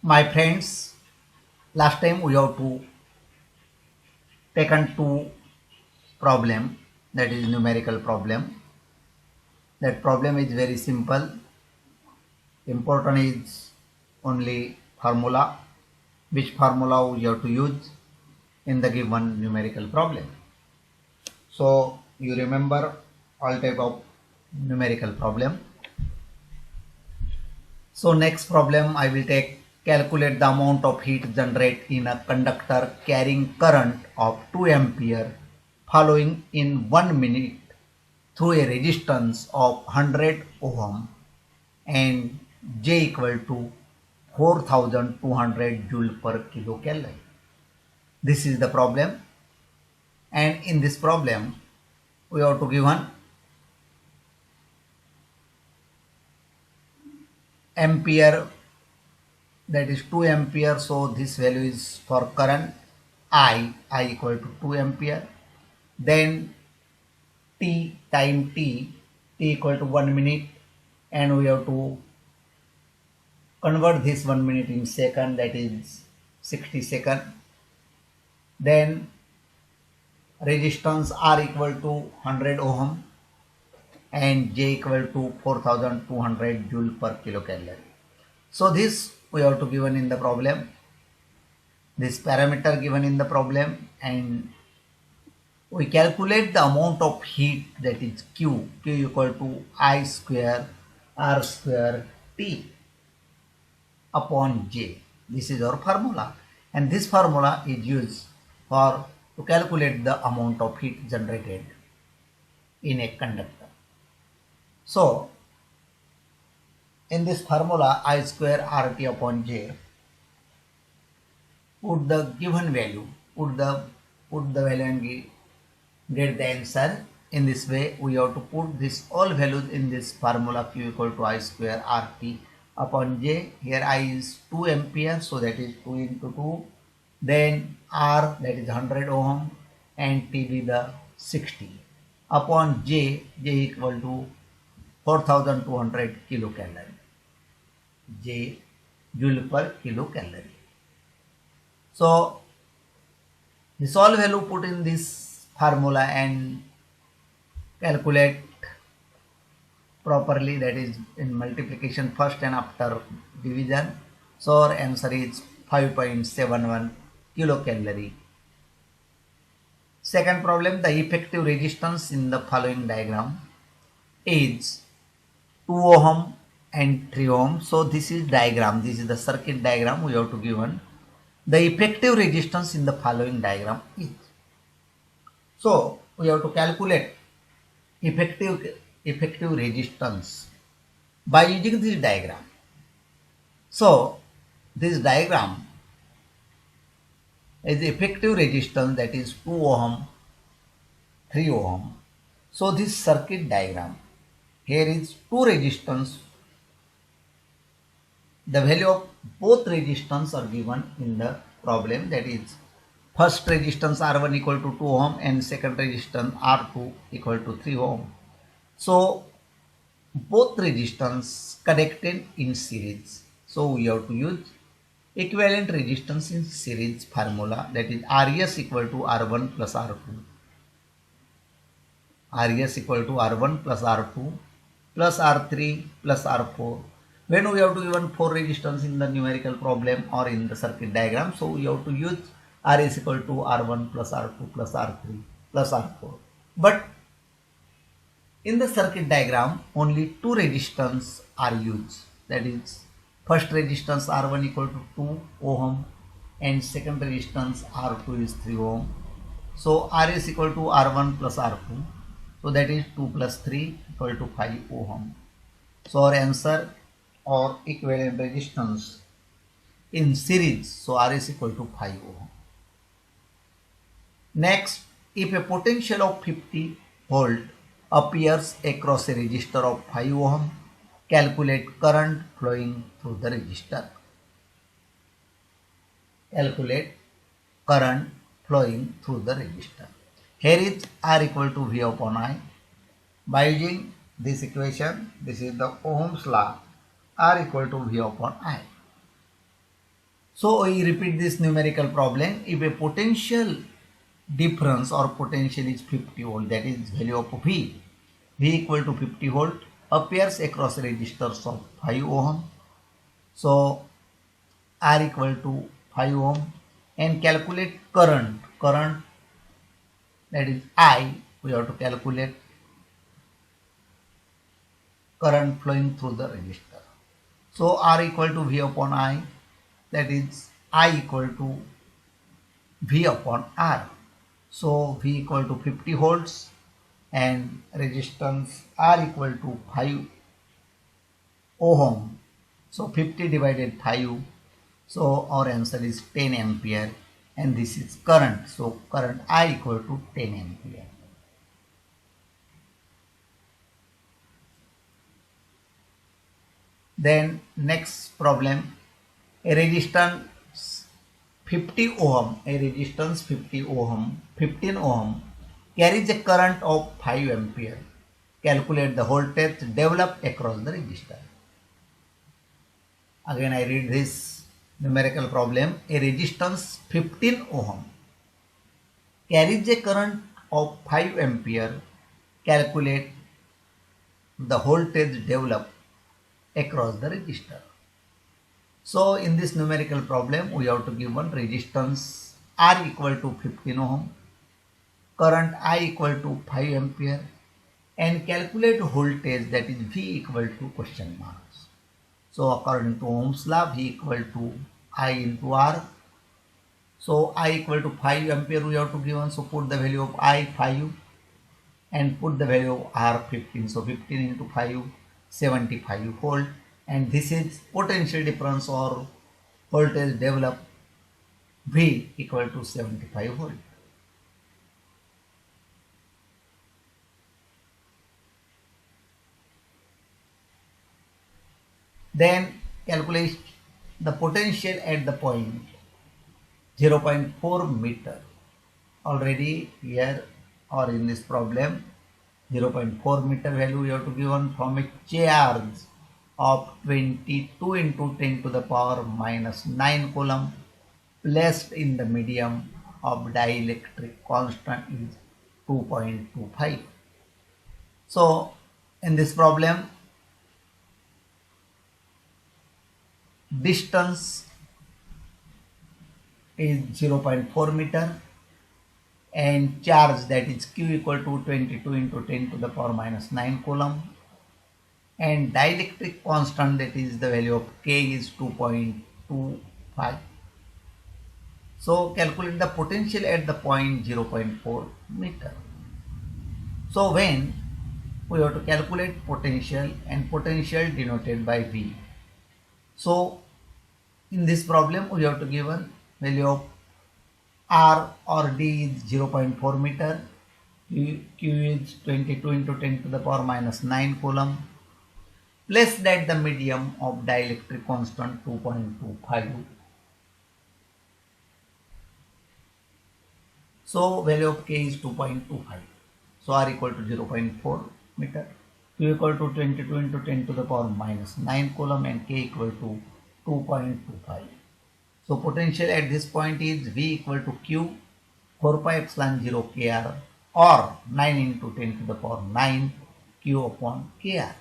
My friends, last time we have to taken two problem, that is numerical problem. That problem is very simple. Important is only formula, which formula we have to use in the given numerical problem. So you remember all type of numerical problem. So next problem I will take, calculate the amount of heat generated in a conductor carrying current of 2 ampere following in 1 minute through a resistance of 100 ohm and J equal to 4200 joule per kilocalorie. This is the problem, and in this problem we have to given ampere, that is 2 ampere. So this value is for current I equal to 2 ampere. Then T equal to 1 minute, and we have to convert this 1 minute in second, that is 60 second. Then resistance R equal to 100 ohm and J equal to 4200 joule per kilocalorie. So this we have to given in the problem, this parameter given in the problem, and we calculate the amount of heat, that is Q equal to I square R square T upon J. This is our formula, and this formula is used for to calculate the amount of heat generated in a conductor. So in this formula, I square RT upon J, put the given value, put the value and get the answer. In this way, we have to put this all values in this formula, Q equal to I square RT upon J. Here I is 2 ampere, so that is 2 into 2. Then R, that is 100 ohm, and T be the 60 upon J equal to 4200 kilocalorie. J joule per kilocalorie. So this all value put in this formula and calculate properly, that is in multiplication first and after division. So our answer is 5.71 kilocalorie. Second problem, the effective resistance in the following diagram is 2 ohm and 3 ohm. So this is diagram, this is the circuit diagram we have to given. The effective resistance in the following diagram is. So we have to calculate effective resistance by using this diagram. So this diagram is effective resistance, that is 2 ohm, 3 ohm. So this circuit diagram, here is two resistance. The value of both resistance are given in the problem, that is first resistance R1 equal to 2 ohm and second resistance R2 equal to 3 ohm. So both resistance connected in series. So we have to use equivalent resistance in series formula, that is RS equal to R1 plus R2. RS equal to R1 plus R2 plus R3 plus R4. When we have to given 4 resistance in the numerical problem or in the circuit diagram, so we have to use RS equal to R1 plus R2 plus R3 plus R4. But in the circuit diagram, only two resistance are used. That is, first resistance R1 equal to 2 ohm and second resistance R2 is 3 ohm. So RS equal to R1 plus R2. So that is 2 plus 3 equal to 5 ohm. So our answer or equivalent resistance in series, so RS equal to 5 ohm. Next, if a potential of 50 volt appears across a resistor of 5 ohm, calculate current flowing through the resistor. Calculate current flowing through the resistor. Here is R equal to V upon I. By using this equation, this is the Ohm's law, R equal to V upon I. So we repeat this numerical problem. If a potential difference or potential is 50 volt, that is value of V equal to 50 volt, appears across resistors of 5 ohm. So R equal to 5 ohm, and calculate current that is I. We have to calculate current flowing through the resistor. So R equal to V upon I, that is I equal to V upon R. So V equal to 50 volts and resistance R equal to 5 ohm. So 50 divided 5. So our answer is 10 ampere, and this is current. So current I equal to 10 ampere. Then next problem, a resistance 50 ohm, 15 ohm carries a current of 5 ampere. Calculate the voltage developed across the resistor. Again I read this numerical problem. A resistance 15 ohm carries a current of 5 ampere. Calculate the voltage developed across the resistor. So in this numerical problem, we have to give one resistance R equal to 15 ohm, current I equal to 5 ampere, and calculate voltage, that is V equal to question marks. So according to Ohm's law, V equal to I into R. So I equal to 5 ampere we have to give one. So put the value of I 5 and put the value of R 15. So 15 into 5, 75 volt. And this is potential difference or voltage developed, V equal to 75 volt. Then calculate the potential at the point 0.4 meter. Already here or in this problem, 0.4 meter value we have to give one from a charge of 22 into 10 to the power minus 9 coulomb placed in the medium of dielectric constant is 2.25. So in this problem, distance is 0.4 meter and charge, that is Q equal to 22 into 10 to the power minus 9 coulomb, and dielectric constant, that is the value of K is 2.25. So calculate the potential at the point 0.4 meter. So when we have to calculate potential, and potential denoted by V. So in this problem we have to give a value of R or D is 0.4 meter, Q is 22 into 10 to the power minus 9 coulomb, placed at the medium of dielectric constant 2.25. So value of K is 2.25. So R equal to 0.4 meter, Q equal to 22 into 10 to the power minus 9 coulomb, and K equal to 2.25. So potential at this point is V equal to Q 4 pi epsilon 0 Kr, or 9 into 10 to the power 9 Q upon Kr.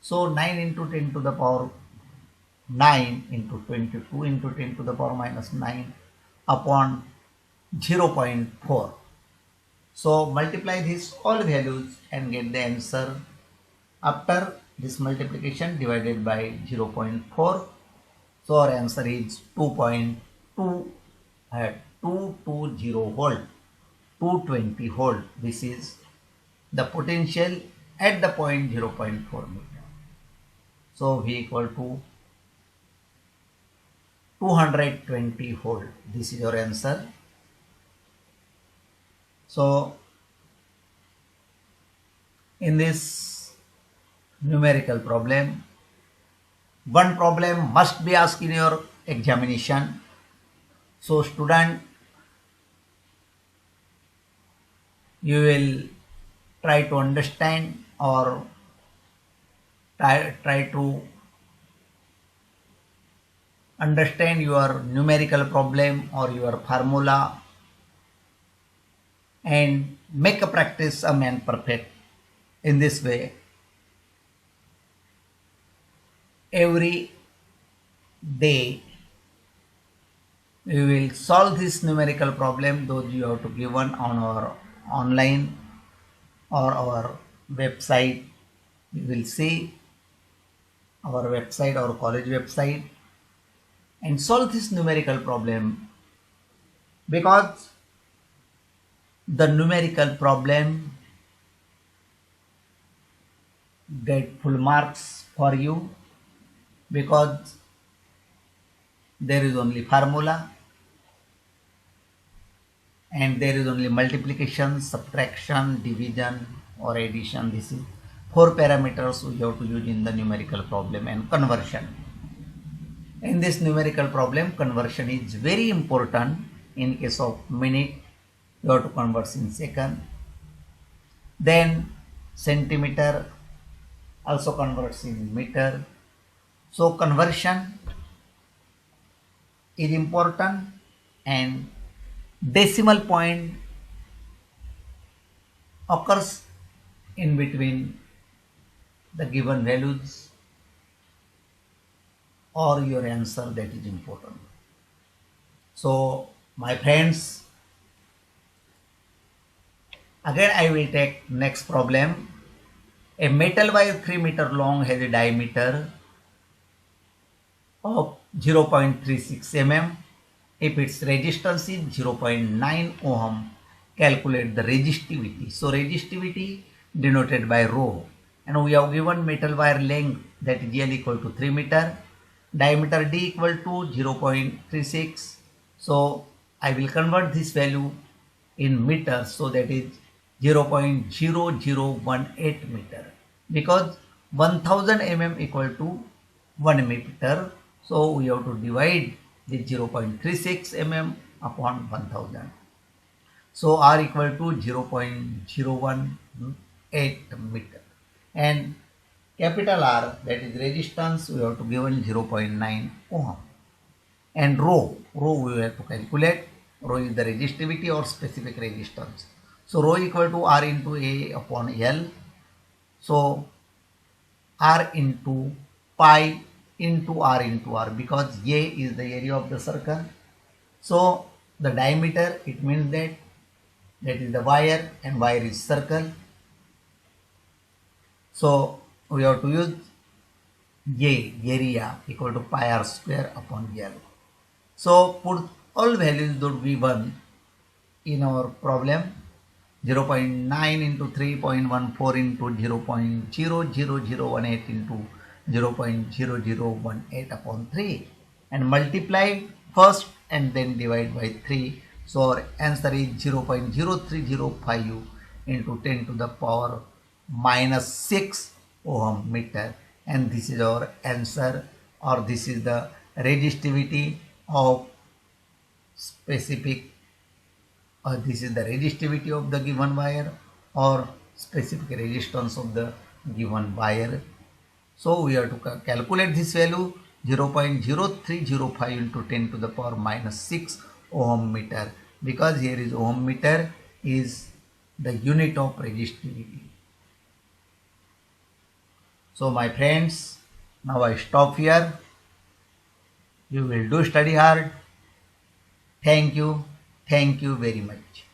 So 9 into 10 to the power 9 into 22 into 10 to the power minus 9 upon 0.4. So multiply these all values and get the answer. After this multiplication, divided by 0.4. So our answer is 2.220 volt, 220 volt. This is the potential at the point 0.4 meter. So V equal to 220 volt. This is your answer. So in this numerical problem, one problem must be asked in your examination. So student, you will try to understand or try to understand your numerical problem or your formula and make a practice a man perfect. In this way, every day we will solve this numerical problem, those you have to given on our online or our website. You will see our website or college website and solve this numerical problem, because the numerical problem get full marks for you, because there is only formula and there is only multiplication, subtraction, division or addition. This is 4 parameters we have to use in the numerical problem. And conversion. In this numerical problem, conversion is very important. In case of minute, you have to convert in second. Then centimeter also converts in meter. So conversion is important, and decimal point occurs in between the given values or your answer, that is important. So my friends, again I will take next problem. A metal wire 3 meter long has a diameter of 0.36 mm. If its resistance is 0.9 ohm, calculate the resistivity. So resistivity denoted by rho, and we have given metal wire length, that is L equal to 3 meter, diameter D equal to 0.36. So I will convert this value in meters, so that is 0.0018 meter, because 1000 mm equal to 1 meter. So we have to divide the 0.36 mm upon 1000. So R equal to 0.018 meter, and capital R, that is resistance, we have to given 0.9 ohm, and rho we have to calculate. Rho is the resistivity or specific resistance. So rho equal to R into A upon L. So R into pi into R, because A is the area of the circle. So the diameter, it means that is the wire, and wire is circle. So we have to use A, area, equal to pi R square upon L. So put all values that we given in our problem. 0.9 into 3.14 into 0.00018 into 0.0018 upon 3, and multiply first and then divide by 3. So our answer is 0.0305 into 10 to the power minus 6 ohm meter, and this is our answer, or this is the resistivity of specific, or this is the resistivity of the given wire or specific resistance of the given wire. So we have to calculate this value, 0.0305 into 10 to the power minus 6 ohm meter, because here is ohm meter is the unit of resistivity. So my friends, now I stop here. You will do study hard. Thank you very much.